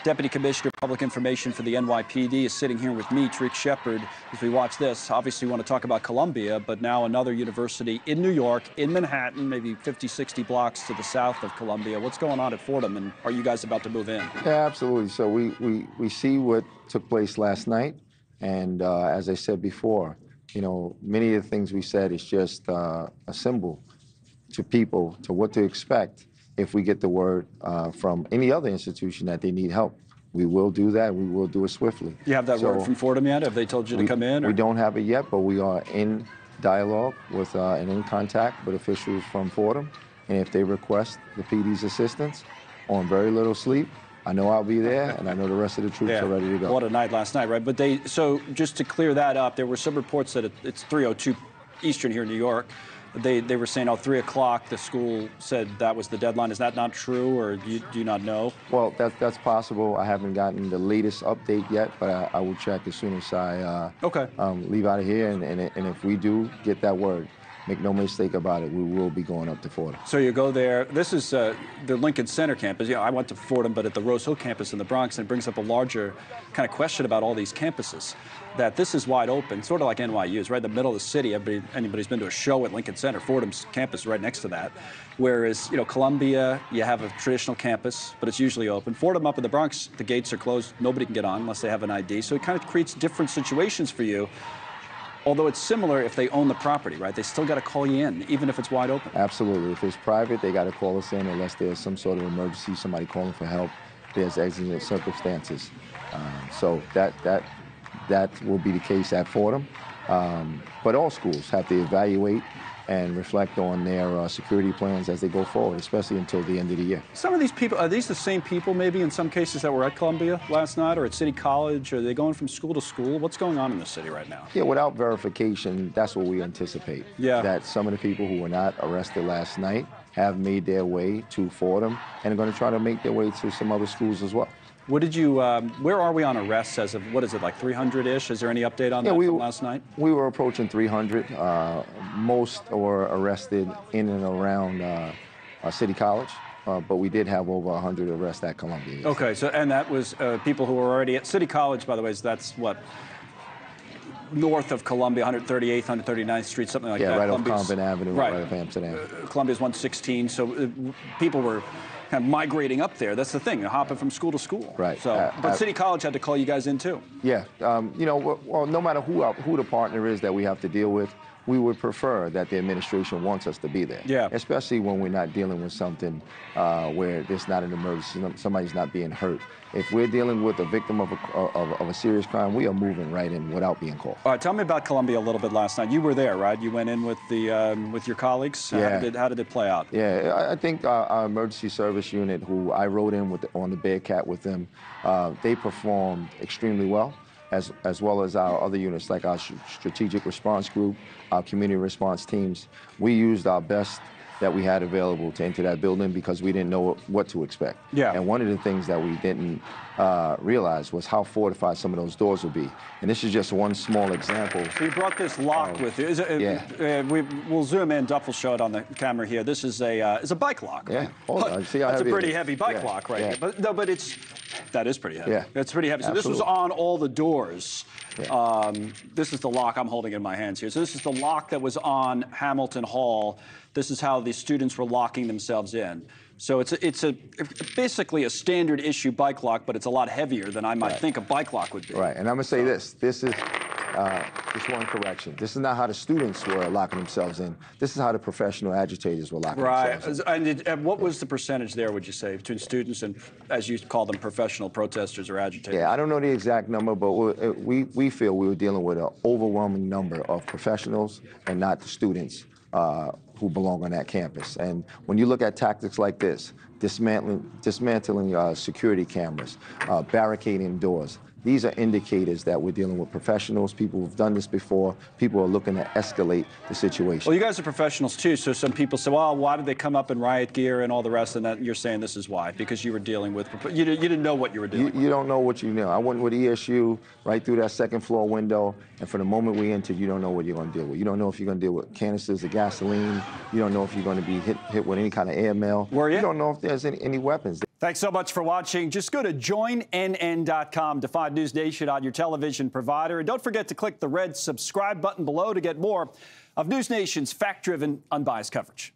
Deputy Commissioner of Public Information for the NYPD is sitting here with me, Tarik Sheppard, as we watch this. Obviously, we want to talk about Columbia, but now another university in New York, in Manhattan, maybe 50, 60 blocks to the south of Columbia. What's going on at Fordham, and are you guys about to move in? Yeah, absolutely. So we see what took place last night, and as I said before, you know, many of the things we said is just a symbol to people to what to expect if we get the word from any other institution that they need help. We will do that. We will do it swiftly. You have that word from Fordham yet? Have they told you to come in? Or? We don't have it yet, but we are in dialogue with and in contact with officials from Fordham. And if they request the PD's assistance on very little sleep, I know I'll be there, and I know the rest of the troops are ready to go. What a night last night, right? But so just to clear that up, there were some reports that it's 3:02 Eastern here in New York. They were saying, 3 o'clock, the school said that was the deadline. Is that not true, or do you not know? Well, that's possible. I haven't gotten the latest update yet, but I will check as soon as I leave out of here. And if we do get that word, make no mistake about it, we will be going up to Fordham. So you go there. This is the Lincoln Center campus. Yeah, I went to Fordham, but at the Rose Hill campus in the Bronx, and it brings up a larger kind of question about all these campuses. That this is wide open, sort of like NYU. It's right in the middle of the city. Anybody's been to a show at Lincoln Center, Fordham's campus right next to that. Whereas, Columbia, you have a traditional campus, but it's usually open. Fordham up in the Bronx, the gates are closed. Nobody can get on unless they have an ID. So it kind of creates different situations for you. Although it's similar if they own the property, right? They still got to call you in, even if it's wide open. Absolutely. If it's private, they got to call us in unless there's some sort of emergency, somebody calling for help. There's exigent circumstances. So that will be the case at Fordham. But all schools have to evaluate and reflect on their security plans as they go forward, especially until the end of the year. Some of these people, are these the same people maybe in some cases that were at Columbia last night or at City College? Are they going from school to school? What's going on in the city right now? Yeah, without verification, that's what we anticipate. Yeah. That some of the people who were not arrested last night have made their way to Fordham and are going to try to make their way to some other schools as well. What did you, where are we on arrests as of, what is it, like 300-ish? Is there any update on that from last night? We were approaching 300. Most were arrested in and around City College, but we did have over 100 arrests at Columbia. Yes. Okay, so, and that was people who were already at City College, by the way, so that's what? North of Columbia, 138th, 139th Street, something like that. Yeah, right off Compton Avenue, right off Amsterdam. Columbia's 116, so people were kind of migrating up there. That's the thing, hopping from school to school. Right. So, but City College had to call you guys in too. Yeah. Well, no matter who the partner is that we have to deal with, we would prefer that the administration wants us to be there. Yeah. Especially when we're not dealing with something where there's not an emergency, somebody's not being hurt. If we're dealing with a victim of a serious crime, we are moving right in without being called. All right, tell me about Columbia a little bit last night. You were there, right? You went in with your colleagues. Yeah. How did it play out? Yeah, I think our emergency service unit, who I rode in on the Bearcat with them, they performed extremely well. As well as our other units, like our strategic response group, our community response teams. We used our best that we had available to enter that building because we didn't know what to expect. Yeah. And one of the things that we didn't realize was how fortified some of those doors would be. And this is just one small example. So you brought this lock with you. We'll zoom in. Duff will show it on the camera here. This is a bike lock. Yeah. Right? Oh, see how that's heavy a pretty heavy bike lock, right? Yeah. But that is pretty heavy. Yeah. It's pretty heavy. So Absolutely. this was on all the doors. Yeah. This is the lock I'm holding in my hands here. So this is the lock that was on Hamilton Hall. This is how the students were locking themselves in. So it's basically a standard issue bike lock, but it's a lot heavier than I might think a bike lock would be. Right, and I'm gonna say this is just one correction. This is not how the students were locking themselves in. This is how the professional agitators were locking themselves in. And what was the percentage there, would you say, between students and, as you call them, professional protesters or agitators? Yeah, I don't know the exact number, but we feel we were dealing with an overwhelming number of professionals and not the students who belong on that campus. And when you look at tactics like this, dismantling security cameras, barricading doors, these are indicators that we're dealing with professionals, people who've done this before, people are looking to escalate the situation. Well, you guys are professionals too, so some people say, well, why did they come up in riot gear and all the rest, and that you're saying this is why, because you were dealing with, you didn't know what you were doing. You don't know what you know. I went with ESU right through that second floor window, and from the moment we entered, you don't know what you're going to deal with. You don't know if you're going to deal with canisters of gasoline. You don't know if you're going to be hit with any kind of airmail. Were you? You don't know if there's any weapons. Thanks so much for watching. Just go to joinnn.com to find News Nation on your television provider. And don't forget to click the red subscribe button below to get more of News Nation's fact-driven, unbiased coverage.